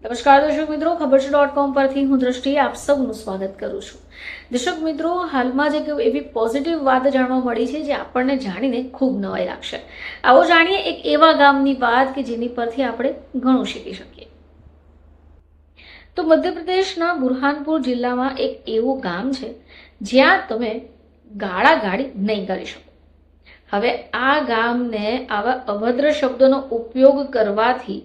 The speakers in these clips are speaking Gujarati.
નમસ્કાર દર્શક મિત્રો, ખબર છે .com પરથી હું દ્રષ્ટિ આપ સૌનું સ્વાગત કરું છું. દર્શક મિત્રો, હાલમાં જ એક એવી પોઝિટિવ વાત જાણવા મળી છે જે આપણને જાણીને ખૂબ નવાઈ લાગશે. આવો જાણીએ એક એવા ગામની વાત કે જેની પરથી આપણે ઘણું શીખી શકીએ. તો મધ્યપ્રદેશના બુરહાનપુર જિલ્લામાં એક એવું ગામ છે જ્યાં તમે ગાળાગાળી નહીં કરી શકો. હવે આ ગામને આવા અભદ્ર શબ્દોનો ઉપયોગ કરવાથી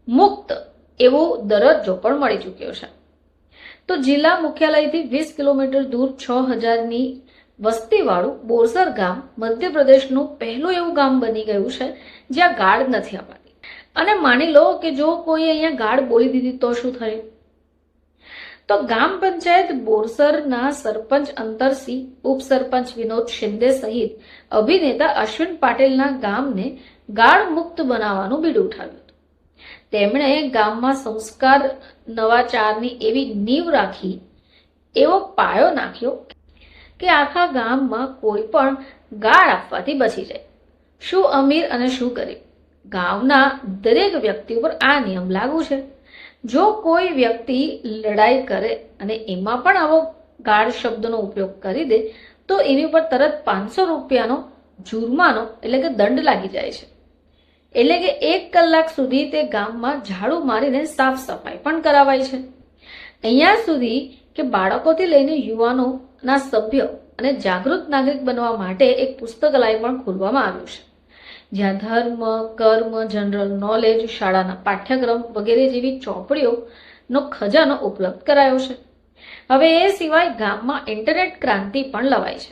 મુક્ત એવો દરજ્જો પણ મળી ચૂક્યો છે. તો જિલ્લા મુખ્યાલયથી 20 કિલોમીટર દૂર 6000ની વસ્તીવાળું બોરસર ગામ મધ્યપ્રદેશનું પહેલું એવું ગામ બની ગયું છે જ્યાં ગાળ નથી અપાતી. અને માની લો કે જો કોઈ અહીંયા ગાળ બોલી દીધી તો શું થયું? તો ગ્રામ પંચાયત બોરસરના સરપંચ અંતરસિંહ, ઉપસરપંચ વિનોદ શિંદે સહિત અભિનેતા અશ્વિન પાટેલના ગામને ગાળ મુક્ત બનાવવાનું બીડું ઉઠાવ્યું. તેમણે ગામમાં સંસ્કાર નવાચારની એવી નીવ રાખી, એવો પાયો નાખ્યો કે આખા ગામમાં કોઈ પણ ગાળ આપવાથી બચી જાય. શું અમીર અને શું ગરીબ, ગામના દરેક વ્યક્તિ ઉપર આ નિયમ લાગુ છે. જો કોઈ વ્યક્તિ લડાઈ કરે અને એમાં પણ આવો ગાળ શબ્દનો ઉપયોગ કરી દે તો એની ઉપર તરત 500 રૂપિયાનો જુર્માનો એટલે કે દંડ લાગી જાય છે. એટલે કે 1 કલાક સુધી તે ગામમાં ઝાડુ મારીને સાફ સફાઈ પણ કરાવાય છે. અહીંયા સુધી કે બાળકોથી લઈને યુવાનોના સભ્ય અને જાગૃત નાગરિક બનવા માટે એક પુસ્તકાલય પણ ખોલવામાં આવ્યું છે, જ્યાં ધર્મ, કર્મ, જનરલ નોલેજ, શાળાના પાઠ્યક્રમ વગેરે જેવી ચોપડીઓનો ખજાનો ઉપલબ્ધ કરાયો છે. હવે એ સિવાય ગામમાં ઇન્ટરનેટ ક્રાંતિ પણ લવાય છે.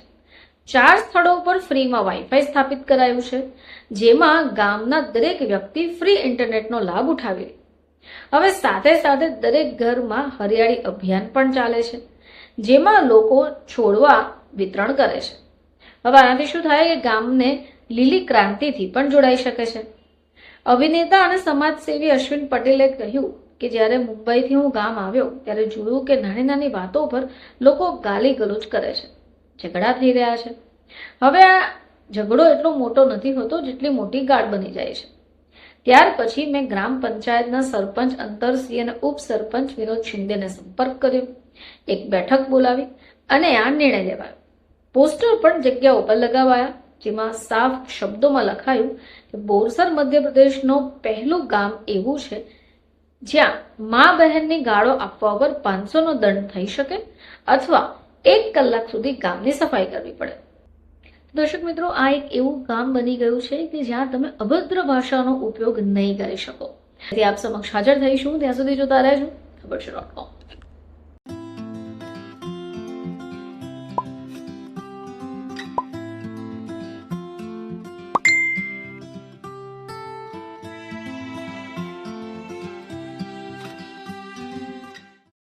4 સ્થળો પર ફ્રીમાં વાઈફાઈ સ્થાપિત કરાયું છે, જેમાં ગામના દરેક વ્યક્તિ ફ્રી ઇન્ટરનેટનો લાભ ઉઠાવી. હવે સાથે સાથે દરેક ઘરમાં હરિયાળી અભિયાન પણ ચાલે છે, જેમાં લોકો છોડવા વિતરણ કરે છે. હવે આનાથી શું થાય કે ગામને લીલી ક્રાંતિથી પણ જોડાઈ શકે છે. અભિનેતા અને સમાજસેવી અશ્વિન પટેલે કહ્યું કે જ્યારે મુંબઈથી હું ગામ આવ્યો ત્યારે જોયું કે નાની નાની વાતો પર લોકો ગાલી ગલોચ કરે છે, ઝઘડા થઈ રહ્યા છે. હવે આ ઝઘડો એટલો મોટો નથી હોતો જેટલી મોટી ગાળ બની જાય છે. ત્યાર પછી મેં ગ્રામ પંચાયતના સરપંચ અંતરસિંહ અને ઉપસરપંચ વિનોદ શિંદેને સંપર્ક કર્યો, એક બેઠક બોલાવી અને આ નિર્ણય લેવાયો. પોસ્ટર પણ જગ્યા ઉપર લગાવાયા, જેમાં સાફ શબ્દોમાં લખાયું કે બોરસર મધ્યપ્રદેશનું પહેલું ગામ એવું છે જ્યાં મા બહેનની ગાળો આપવા પર 500નો દંડ થઈ શકે અથવા 1 કલાક સુધી ગામની સફાઈ કરવી પડે. દર્શક મિત્રો, આ એક એવું ગામ બની ગયું છે કે જ્યાં તમે અભદ્ર ભાષાનો ઉપયોગ નહીં કરી શકો. આપ સમક્ષ હાજર થઈશું, ત્યાં સુધી જોતા રહેજો ખબર છે .com.